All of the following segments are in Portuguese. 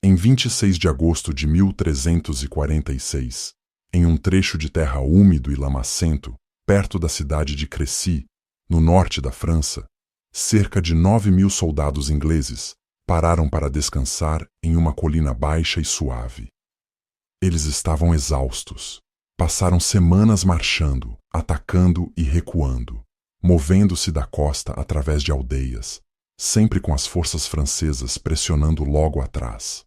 Em 26 de agosto de 1346, em um trecho de terra úmido e lamacento, perto da cidade de Crécy, no norte da França, cerca de 9.000 soldados ingleses pararam para descansar em uma colina baixa e suave. Eles estavam exaustos. Passaram semanas marchando, atacando e recuando, movendo-se da costa através de aldeias, sempre com as forças francesas pressionando logo atrás.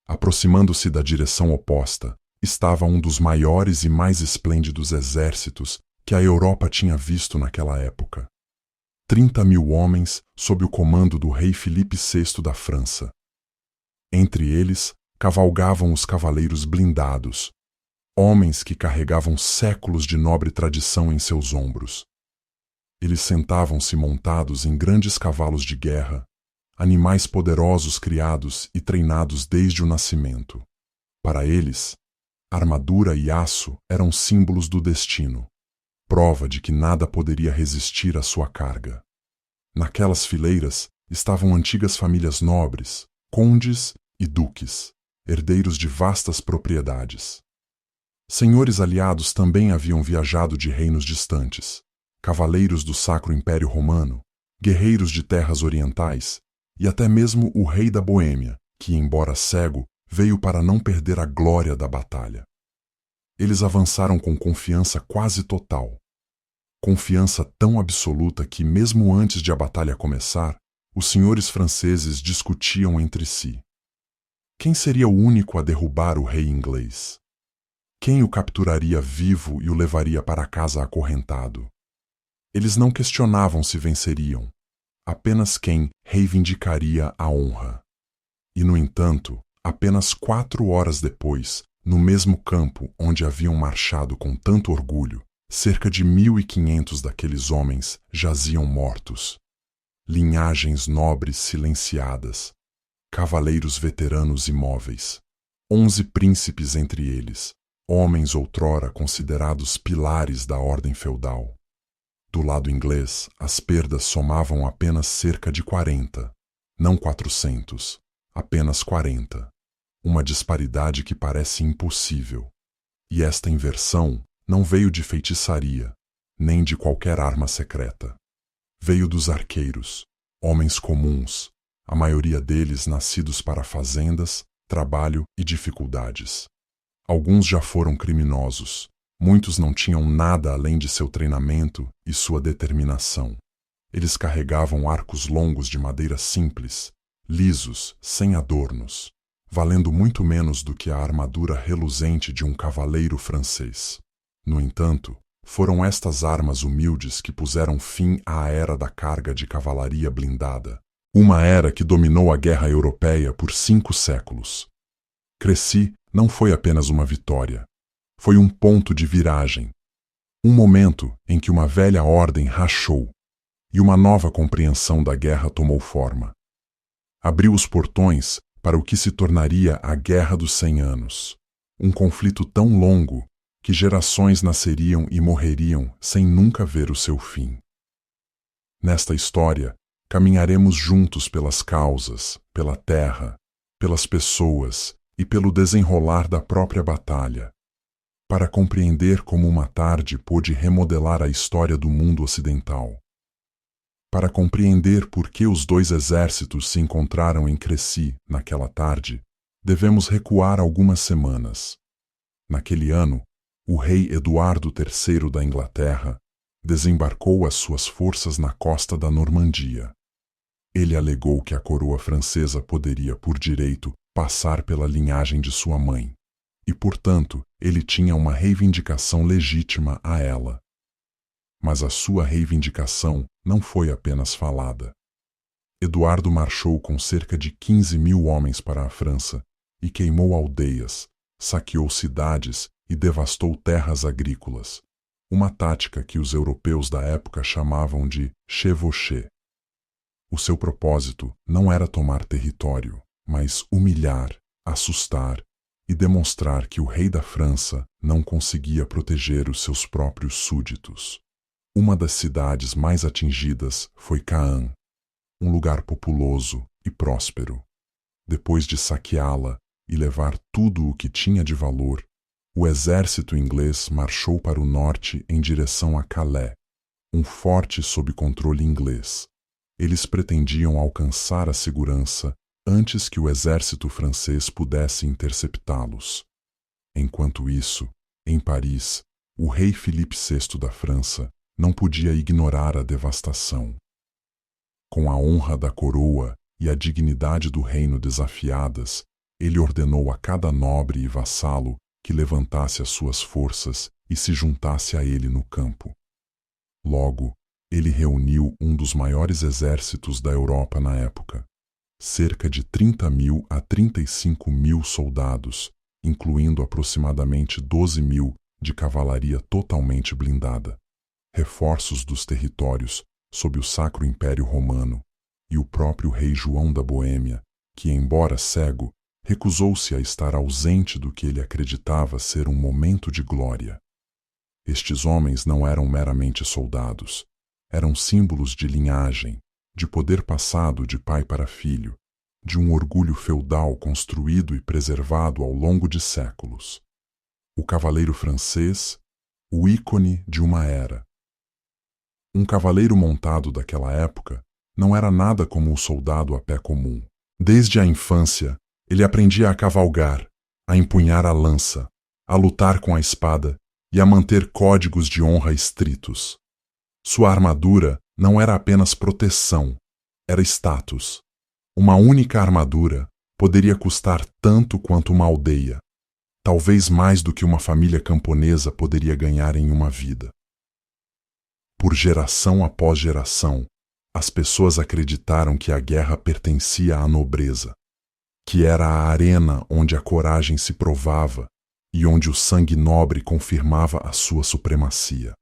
Aproximando-se da direção oposta, estava um dos maiores e mais esplêndidos exércitos que a Europa tinha visto naquela época. 30.000 homens sob o comando do rei Filipe VI da França. Entre eles, cavalgavam os cavaleiros blindados, homens que carregavam séculos de nobre tradição em seus ombros. Eles sentavam-se montados em grandes cavalos de guerra, animais poderosos criados e treinados desde o nascimento. Para eles, armadura e aço eram símbolos do destino, prova de que nada poderia resistir à sua carga. Naquelas fileiras estavam antigas famílias nobres, condes e duques, herdeiros de vastas propriedades. Senhores aliados também haviam viajado de reinos distantes, cavaleiros do Sacro Império Romano, guerreiros de terras orientais e até mesmo o rei da Boêmia, que, embora cego, veio para não perder a glória da batalha. Eles avançaram com confiança quase total. Confiança tão absoluta que, mesmo antes de a batalha começar, os senhores franceses discutiam entre si. Quem seria o único a derrubar o rei inglês? Quem o capturaria vivo e o levaria para casa acorrentado? Eles não questionavam se venceriam, apenas quem reivindicaria a honra. E, no entanto, apenas 4 horas depois, no mesmo campo onde haviam marchado com tanto orgulho, cerca de 1.500 daqueles homens jaziam mortos. Linhagens nobres silenciadas, cavaleiros veteranos imóveis, 11 príncipes entre eles, homens outrora considerados pilares da ordem feudal. Do lado inglês, as perdas somavam apenas cerca de 40, não 400, apenas 40. Uma disparidade que parece impossível. E esta inversão não veio de feitiçaria, nem de qualquer arma secreta. Veio dos arqueiros, homens comuns, a maioria deles nascidos para fazendas, trabalho e dificuldades. Alguns já foram criminosos, muitos não tinham nada além de seu treinamento e sua determinação. Eles carregavam arcos longos de madeira simples, lisos, sem adornos, valendo muito menos do que a armadura reluzente de um cavaleiro francês. No entanto, foram estas armas humildes que puseram fim à era da carga de cavalaria blindada, uma era que dominou a guerra europeia por 5 séculos. Crécy não foi apenas uma vitória, foi um ponto de viragem, um momento em que uma velha ordem rachou e uma nova compreensão da guerra tomou forma. Abriu os portões para o que se tornaria a Guerra dos 100 Anos, um conflito tão longo que gerações nasceriam e morreriam sem nunca ver o seu fim. Nesta história, caminharemos juntos pelas causas, pela terra, pelas pessoas e pelo desenrolar da própria batalha, para compreender como uma tarde pôde remodelar a história do mundo ocidental. Para compreender por que os 2 exércitos se encontraram em Crécy naquela tarde, devemos recuar algumas semanas. Naquele ano, o rei Eduardo III da Inglaterra desembarcou as suas forças na costa da Normandia. Ele alegou que a coroa francesa poderia, por direito, passar pela linhagem de sua mãe, e, portanto, ele tinha uma reivindicação legítima a ela. Mas a sua reivindicação não foi apenas falada. Eduardo marchou com cerca de 15.000 homens para a França e queimou aldeias, saqueou cidades e devastou terras agrícolas, uma tática que os europeus da época chamavam de chevauchée. O seu propósito não era tomar território, mas humilhar, assustar e demonstrar que o rei da França não conseguia proteger os seus próprios súditos. Uma das cidades mais atingidas foi Caen, um lugar populoso e próspero. Depois de saqueá-la e levar tudo o que tinha de valor, o exército inglês marchou para o norte em direção a Calais, um forte sob controle inglês. Eles pretendiam alcançar a segurança antes que o exército francês pudesse interceptá-los. Enquanto isso, em Paris, o rei Filipe VI da França não podia ignorar a devastação. Com a honra da coroa e a dignidade do reino desafiadas, ele ordenou a cada nobre e vassalo que levantasse as suas forças e se juntasse a ele no campo. Logo, ele reuniu um dos maiores exércitos da Europa na época, cerca de 30.000 a 35.000 soldados, incluindo aproximadamente 12.000 de cavalaria totalmente blindada, reforços dos territórios sob o Sacro Império Romano, e o próprio rei João da Boêmia, que, embora cego, recusou-se a estar ausente do que ele acreditava ser um momento de glória. Estes homens não eram meramente soldados, eram símbolos de linhagem, de poder passado de pai para filho, de um orgulho feudal construído e preservado ao longo de séculos. O cavaleiro francês, o ícone de uma era. Um cavaleiro montado daquela época não era nada como o soldado a pé comum. Desde a infância, ele aprendia a cavalgar, a empunhar a lança, a lutar com a espada e a manter códigos de honra estritos. Sua armadura não era apenas proteção, era status. Uma única armadura poderia custar tanto quanto uma aldeia, talvez mais do que uma família camponesa poderia ganhar em uma vida. Por geração após geração, as pessoas acreditaram que a guerra pertencia à nobreza, que era a arena onde a coragem se provava e onde o sangue nobre confirmava a sua supremacia.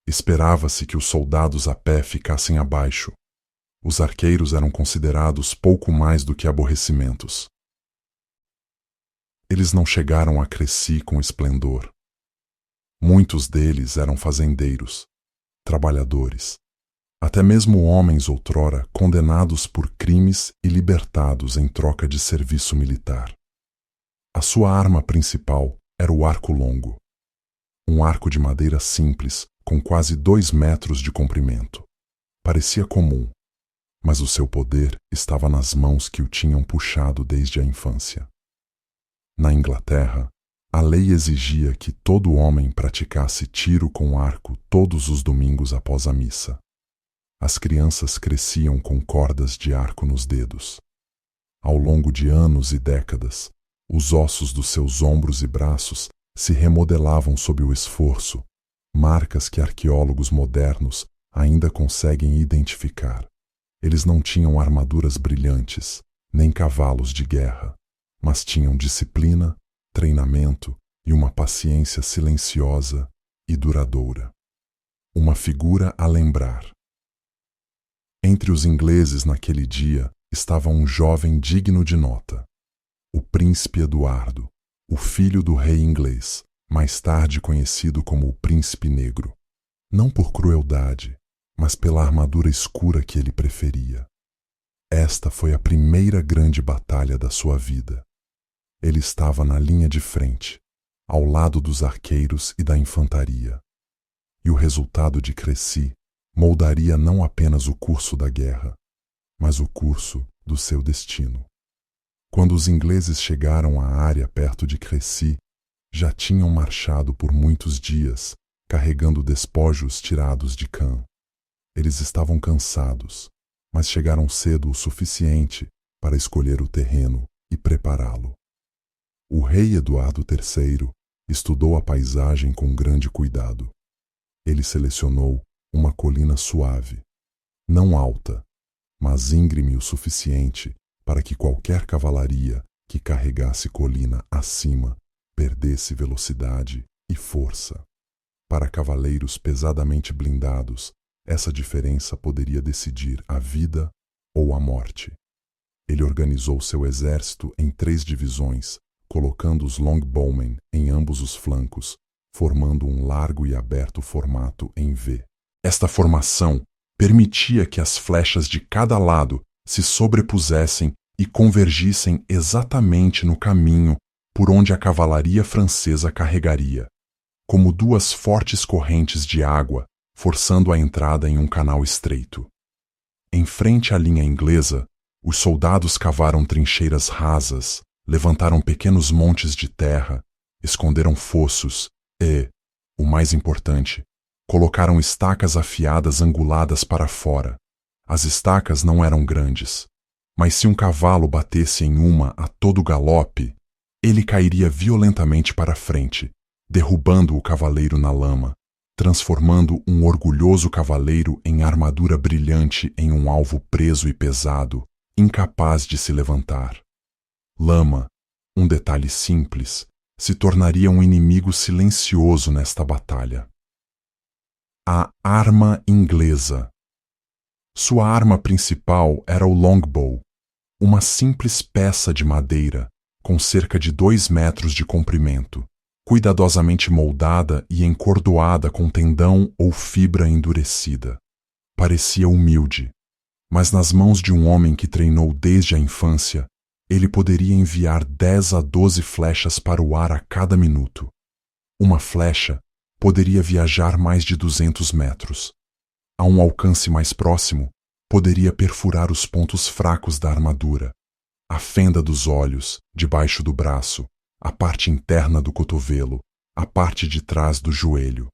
Esperava-se que os soldados a pé ficassem abaixo. Os arqueiros eram considerados pouco mais do que aborrecimentos. Eles não chegaram a Crécy com esplendor. Muitos deles eram fazendeiros, trabalhadores, até mesmo homens outrora condenados por crimes e libertados em troca de serviço militar. A sua arma principal era o arco longo, um arco de madeira simples com quase 2 metros de comprimento. Parecia comum, mas o seu poder estava nas mãos que o tinham puxado desde a infância. Na Inglaterra, a lei exigia que todo homem praticasse tiro com arco todos os domingos após a missa. As crianças cresciam com cordas de arco nos dedos. Ao longo de anos e décadas, os ossos dos seus ombros e braços se remodelavam sob o esforço, marcas que arqueólogos modernos ainda conseguem identificar. Eles não tinham armaduras brilhantes, nem cavalos de guerra, mas tinham disciplina, treinamento e uma paciência silenciosa e duradoura. Uma figura a lembrar. Entre os ingleses naquele dia estava um jovem digno de nota, o príncipe Eduardo, o filho do rei inglês, mais tarde conhecido como o Príncipe Negro. Não por crueldade, mas pela armadura escura que ele preferia. Esta foi a primeira grande batalha da sua vida. Ele estava na linha de frente, ao lado dos arqueiros e da infantaria. E o resultado de Crécy moldaria não apenas o curso da guerra, mas o curso do seu destino. Quando os ingleses chegaram à área perto de Crécy, já tinham marchado por muitos dias, carregando despojos tirados de Caen. Eles estavam cansados, mas chegaram cedo o suficiente para escolher o terreno e prepará-lo. O rei Eduardo III estudou a paisagem com grande cuidado. Ele selecionou uma colina suave, não alta, mas íngreme o suficiente para que qualquer cavalaria que carregasse colina acima perdesse velocidade e força. Para cavaleiros pesadamente blindados, essa diferença poderia decidir a vida ou a morte. Ele organizou seu exército em 3 divisões, colocando os longbowmen em ambos os flancos, formando um largo e aberto formato em V. Esta formação permitia que as flechas de cada lado se sobrepusessem e convergissem exatamente no caminho por onde a cavalaria francesa carregaria, como duas fortes correntes de água forçando a entrada em um canal estreito. Em frente à linha inglesa, os soldados cavaram trincheiras rasas, levantaram pequenos montes de terra, esconderam fossos e, o mais importante, colocaram estacas afiadas anguladas para fora. As estacas não eram grandes, mas se um cavalo batesse em uma a todo galope, ele cairia violentamente para frente, derrubando o cavaleiro na lama, transformando um orgulhoso cavaleiro em armadura brilhante em um alvo preso e pesado, incapaz de se levantar. Lama, um detalhe simples, se tornaria um inimigo silencioso nesta batalha. A arma inglesa. Sua arma principal era o longbow, uma simples peça de madeira com cerca de 2 metros de comprimento, cuidadosamente moldada e encordoada com tendão ou fibra endurecida. Parecia humilde, mas nas mãos de um homem que treinou desde a infância, ele poderia enviar 10 a 12 flechas para o ar a cada minuto. Uma flecha poderia viajar mais de 200 metros. A um alcance mais próximo, poderia perfurar os pontos fracos da armadura, a fenda dos olhos, debaixo do braço, a parte interna do cotovelo, a parte de trás do joelho.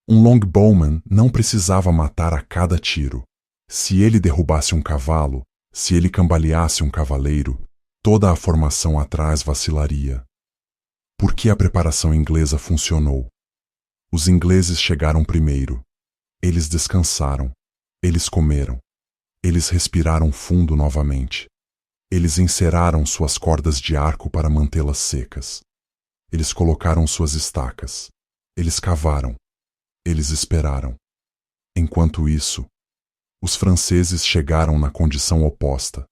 Um longbowman não precisava matar a cada tiro. Se ele derrubasse um cavalo, se ele cambaleasse um cavaleiro, toda a formação atrás vacilaria. Por que a preparação inglesa funcionou? Os ingleses chegaram primeiro. Eles descansaram. Eles comeram. Eles respiraram fundo novamente. Eles enceraram suas cordas de arco para mantê-las secas. Eles colocaram suas estacas. Eles cavaram. Eles esperaram. Enquanto isso, os franceses chegaram na condição oposta.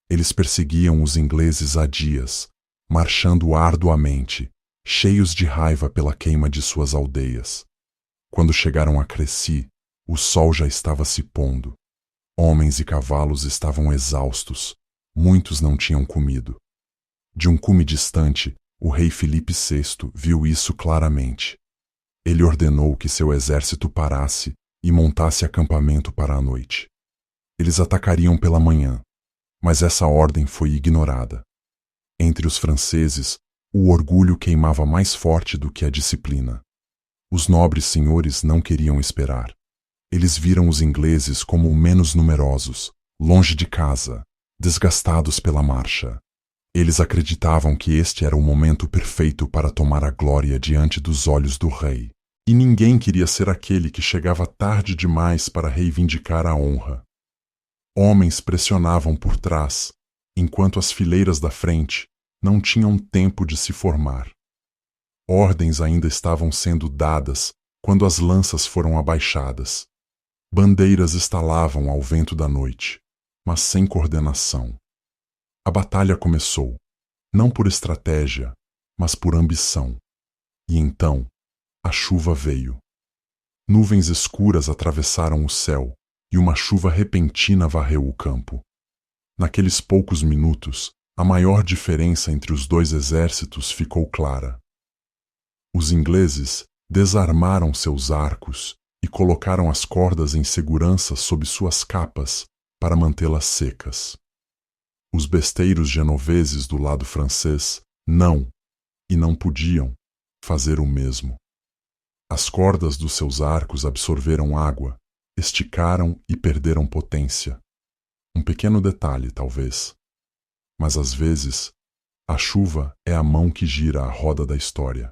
Eles perseguiam os ingleses há dias, marchando arduamente, cheios de raiva pela queima de suas aldeias. Quando chegaram a Crécy, o sol já estava se pondo. Homens e cavalos estavam exaustos, muitos não tinham comido. De um cume distante, o rei Filipe VI viu isso claramente. Ele ordenou que seu exército parasse e montasse acampamento para a noite. Eles atacariam pela manhã, mas essa ordem foi ignorada. Entre os franceses, o orgulho queimava mais forte do que a disciplina. Os nobres senhores não queriam esperar. Eles viram os ingleses como menos numerosos, longe de casa, desgastados pela marcha. Eles acreditavam que este era o momento perfeito para tomar a glória diante dos olhos do rei. E ninguém queria ser aquele que chegava tarde demais para reivindicar a honra. Homens pressionavam por trás, enquanto as fileiras da frente não tinham tempo de se formar. Ordens ainda estavam sendo dadas quando as lanças foram abaixadas. Bandeiras estalavam ao vento da noite, mas sem coordenação. A batalha começou, não por estratégia, mas por ambição. E então, a chuva veio. Nuvens escuras atravessaram o céu e uma chuva repentina varreu o campo. Naqueles poucos minutos, a maior diferença entre os dois exércitos ficou clara. Os ingleses desarmaram seus arcos e colocaram as cordas em segurança sob suas capas para mantê-las secas. Os besteiros genoveses do lado francês não, e não podiam, fazer o mesmo. As cordas dos seus arcos absorveram água, esticaram e perderam potência. Um pequeno detalhe, talvez. Mas às vezes, a chuva é a mão que gira a roda da história.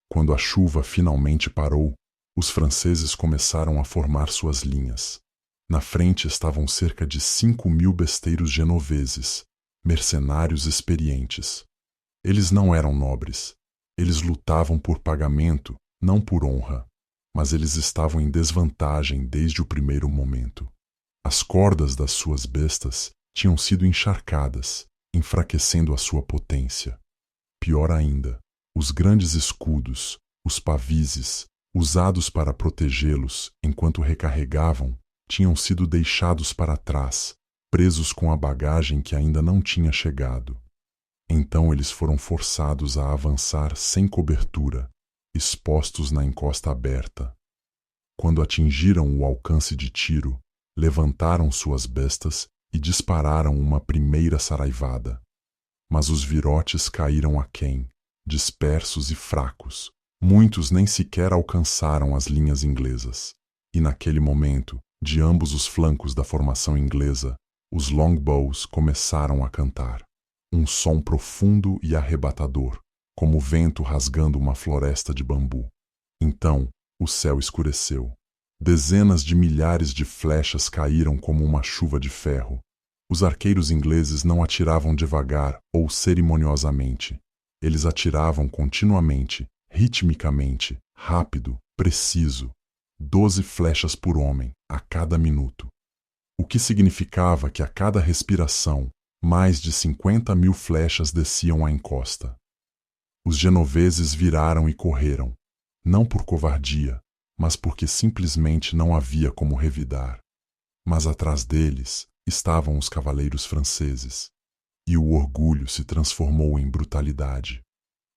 Quando a chuva finalmente parou, os franceses começaram a formar suas linhas. Na frente estavam cerca de 5.000 besteiros genoveses, mercenários experientes. Eles não eram nobres. Eles lutavam por pagamento, não por honra. Mas eles estavam em desvantagem desde o primeiro momento. As cordas das suas bestas tinham sido encharcadas, enfraquecendo a sua potência. Pior ainda, os grandes escudos, os pavises, usados para protegê-los enquanto recarregavam, tinham sido deixados para trás, presos com a bagagem que ainda não tinha chegado. Então eles foram forçados a avançar sem cobertura, expostos na encosta aberta. Quando atingiram o alcance de tiro, levantaram suas bestas e dispararam uma primeira saraivada. Mas os virotes caíram aquém, dispersos e fracos. Muitos nem sequer alcançaram as linhas inglesas. E naquele momento, de ambos os flancos da formação inglesa, os longbows começaram a cantar. Um som profundo e arrebatador, como o vento rasgando uma floresta de bambu. Então, o céu escureceu. Dezenas de milhares de flechas caíram como uma chuva de ferro. Os arqueiros ingleses não atiravam devagar ou cerimoniosamente. Eles atiravam continuamente, ritmicamente, rápido, preciso. 12 flechas por homem, a cada minuto. O que significava que a cada respiração, mais de 50.000 flechas desciam a encosta. Os genoveses viraram e correram, não por covardia, mas porque simplesmente não havia como revidar. Mas atrás deles estavam os cavaleiros franceses, e o orgulho se transformou em brutalidade.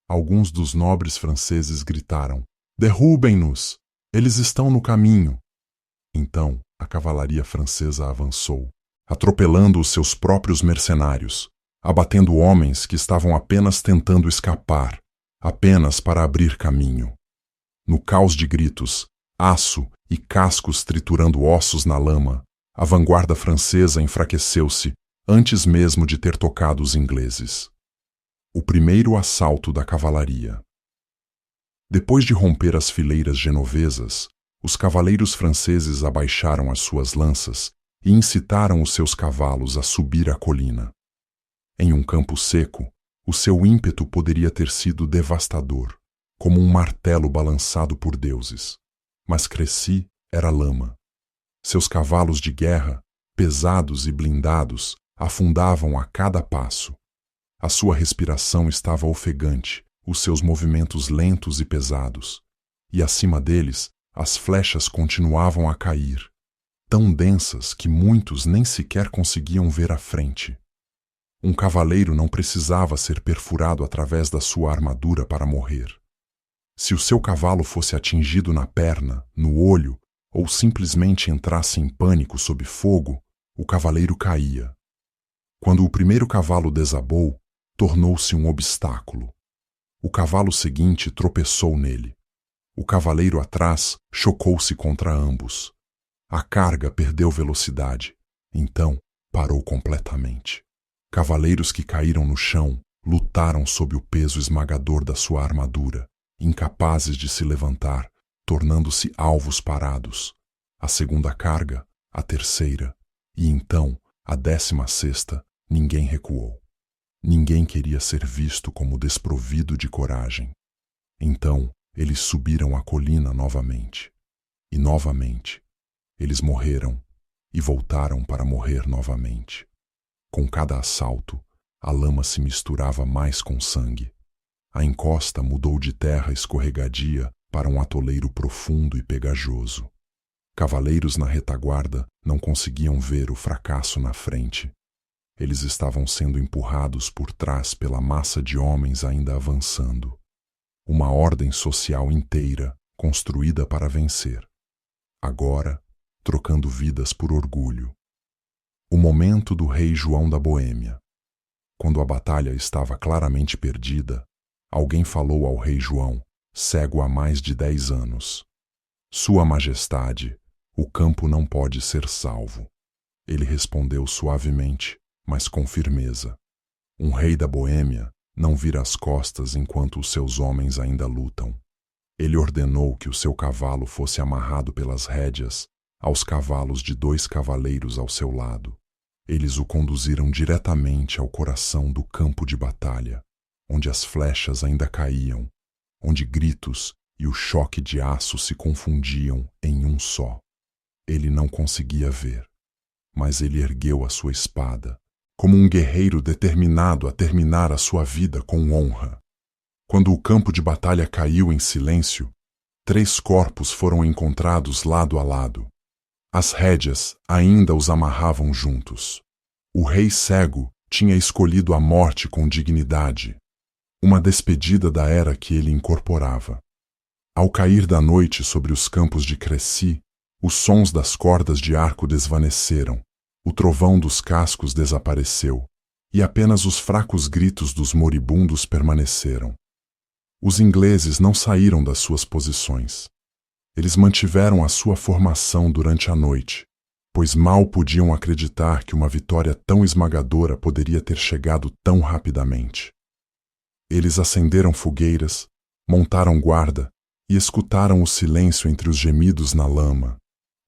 Alguns dos nobres franceses gritaram: "Derrubem-nos! Eles estão no caminho!" Então a cavalaria francesa avançou, atropelando os seus próprios mercenários, abatendo homens que estavam apenas tentando escapar, apenas para abrir caminho. No caos de gritos, aço e cascos triturando ossos na lama, a vanguarda francesa enfraqueceu-se antes mesmo de ter tocado os ingleses. O primeiro assalto da cavalaria. Depois de romper as fileiras genovesas, os cavaleiros franceses abaixaram as suas lanças e incitaram os seus cavalos a subir a colina. Em um campo seco, o seu ímpeto poderia ter sido devastador, como um martelo balançado por deuses. Mas Crécy era lama. Seus cavalos de guerra, pesados e blindados, afundavam a cada passo. A sua respiração estava ofegante, os seus movimentos lentos e pesados. E acima deles, as flechas continuavam a cair, tão densas que muitos nem sequer conseguiam ver à frente. Um cavaleiro não precisava ser perfurado através da sua armadura para morrer. Se o seu cavalo fosse atingido na perna, no olho, ou simplesmente entrasse em pânico sob fogo, o cavaleiro caía. Quando o primeiro cavalo desabou, tornou-se um obstáculo. O cavalo seguinte tropeçou nele. O cavaleiro atrás chocou-se contra ambos. A carga perdeu velocidade, então parou completamente. Cavaleiros que caíram no chão lutaram sob o peso esmagador da sua armadura, incapazes de se levantar, tornando-se alvos parados. A segunda carga, a terceira, e então a 16ª, ninguém recuou. Ninguém queria ser visto como desprovido de coragem. Então eles subiram a colina novamente. E novamente. Eles morreram e voltaram para morrer novamente. Com cada assalto, a lama se misturava mais com sangue. A encosta mudou de terra escorregadia para um atoleiro profundo e pegajoso. Cavaleiros na retaguarda não conseguiam ver o fracasso na frente. Eles estavam sendo empurrados por trás pela massa de homens ainda avançando. Uma ordem social inteira construída para vencer. Agora, trocando vidas por orgulho. O momento do rei João da Boêmia. Quando a batalha estava claramente perdida, alguém falou ao rei João, cego há mais de 10 anos. Sua Majestade, o campo não pode ser salvo. Ele respondeu suavemente, mas com firmeza. Um rei da Boêmia não vira as costas enquanto os seus homens ainda lutam. Ele ordenou que o seu cavalo fosse amarrado pelas rédeas aos cavalos de 2 cavaleiros ao seu lado. Eles o conduziram diretamente ao coração do campo de batalha, onde as flechas ainda caíam, onde gritos e o choque de aço se confundiam em um só. Ele não conseguia ver, mas ele ergueu a sua espada, como um guerreiro determinado a terminar a sua vida com honra. Quando o campo de batalha caiu em silêncio, 3 corpos foram encontrados lado a lado. As rédeas ainda os amarravam juntos. O rei cego tinha escolhido a morte com dignidade, uma despedida da era que ele incorporava. Ao cair da noite sobre os campos de Crécy, os sons das cordas de arco desvaneceram, o trovão dos cascos desapareceu, e apenas os fracos gritos dos moribundos permaneceram. Os ingleses não saíram das suas posições. Eles mantiveram a sua formação durante a noite, pois mal podiam acreditar que uma vitória tão esmagadora poderia ter chegado tão rapidamente. Eles acenderam fogueiras, montaram guarda e escutaram o silêncio entre os gemidos na lama.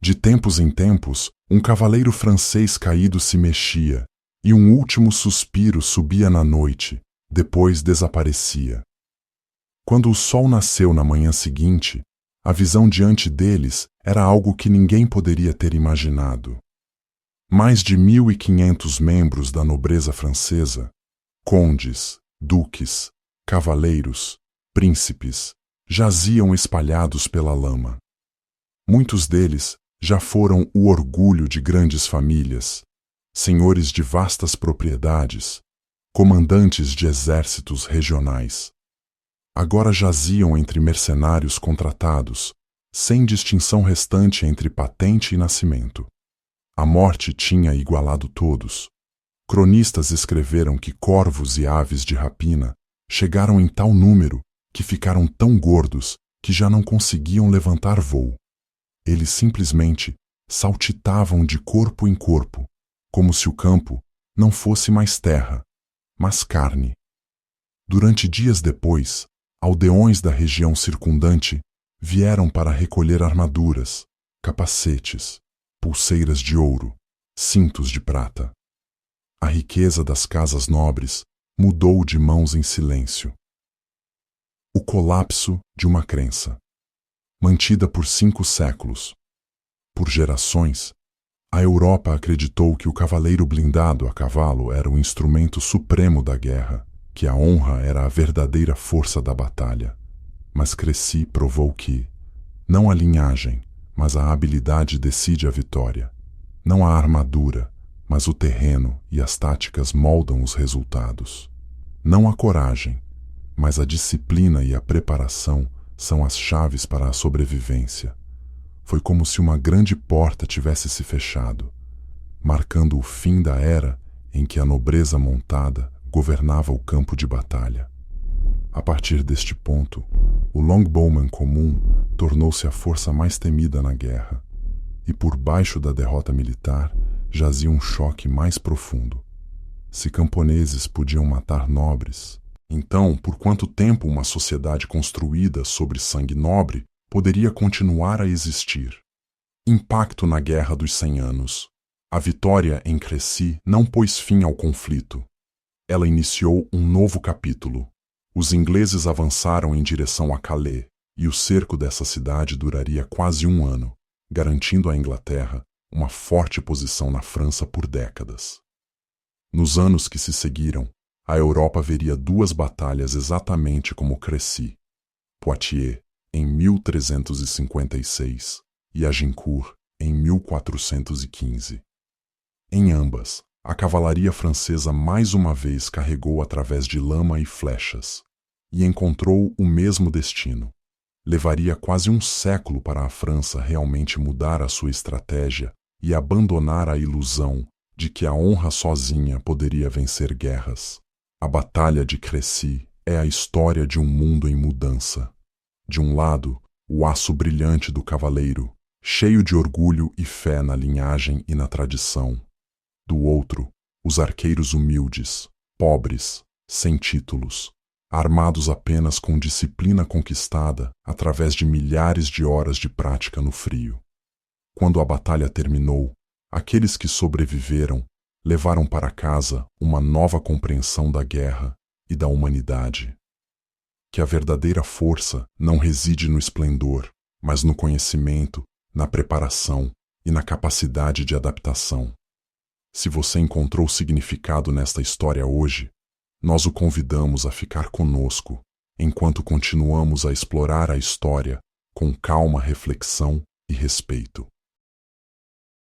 De tempos em tempos, um cavaleiro francês caído se mexia, e um último suspiro subia na noite, depois desaparecia. Quando o sol nasceu na manhã seguinte, a visão diante deles era algo que ninguém poderia ter imaginado. Mais de 1.500 membros da nobreza francesa, condes, duques, cavaleiros, príncipes, jaziam espalhados pela lama. Muitos deles já foram o orgulho de grandes famílias, senhores de vastas propriedades, comandantes de exércitos regionais. Agora jaziam entre mercenários contratados, sem distinção restante entre patente e nascimento. A morte tinha igualado todos. Cronistas escreveram que corvos e aves de rapina chegaram em tal número que ficaram tão gordos que já não conseguiam levantar voo. Eles simplesmente saltitavam de corpo em corpo, como se o campo não fosse mais terra, mas carne. Durante dias depois, aldeões da região circundante vieram para recolher armaduras, capacetes, pulseiras de ouro, cintos de prata. A riqueza das casas nobres mudou de mãos em silêncio. O colapso de uma crença, mantida por 5 séculos. Por gerações, a Europa acreditou que o cavaleiro blindado a cavalo era o instrumento supremo da guerra, que a honra era a verdadeira força da batalha. Mas Crécy provou que, não a linhagem, mas a habilidade decide a vitória. Não a armadura, mas o terreno e as táticas moldam os resultados. Não a coragem, mas a disciplina e a preparação são as chaves para a sobrevivência. Foi como se uma grande porta tivesse se fechado, marcando o fim da era em que a nobreza montada governava o campo de batalha. A partir deste ponto, o longbowman comum tornou-se a força mais temida na guerra, e por baixo da derrota militar jazia um choque mais profundo. Se camponeses podiam matar nobres, então, por quanto tempo uma sociedade construída sobre sangue nobre poderia continuar a existir? Impacto na Guerra dos 100 Anos. A vitória em Crécy não pôs fim ao conflito. Ela iniciou um novo capítulo. Os ingleses avançaram em direção a Calais, e o cerco dessa cidade duraria quase 1 ano, garantindo à Inglaterra uma forte posição na França por décadas. Nos anos que se seguiram, a Europa veria 2 batalhas exatamente como Crécy, Poitiers, em 1356, e Agincourt, em 1415. Em ambas, a cavalaria francesa mais uma vez carregou através de lama e flechas, e encontrou o mesmo destino. Levaria quase 1 século para a França realmente mudar a sua estratégia e abandonar a ilusão de que a honra sozinha poderia vencer guerras. A Batalha de Crécy é a história de um mundo em mudança. De um lado, o aço brilhante do cavaleiro, cheio de orgulho e fé na linhagem e na tradição. Do outro, os arqueiros humildes, pobres, sem títulos, armados apenas com disciplina conquistada através de milhares de horas de prática no frio. Quando a batalha terminou, aqueles que sobreviveram levaram para casa uma nova compreensão da guerra e da humanidade. Que a verdadeira força não reside no esplendor, mas no conhecimento, na preparação e na capacidade de adaptação. Se você encontrou significado nesta história hoje, nós o convidamos a ficar conosco, enquanto continuamos a explorar a história com calma, reflexão e respeito.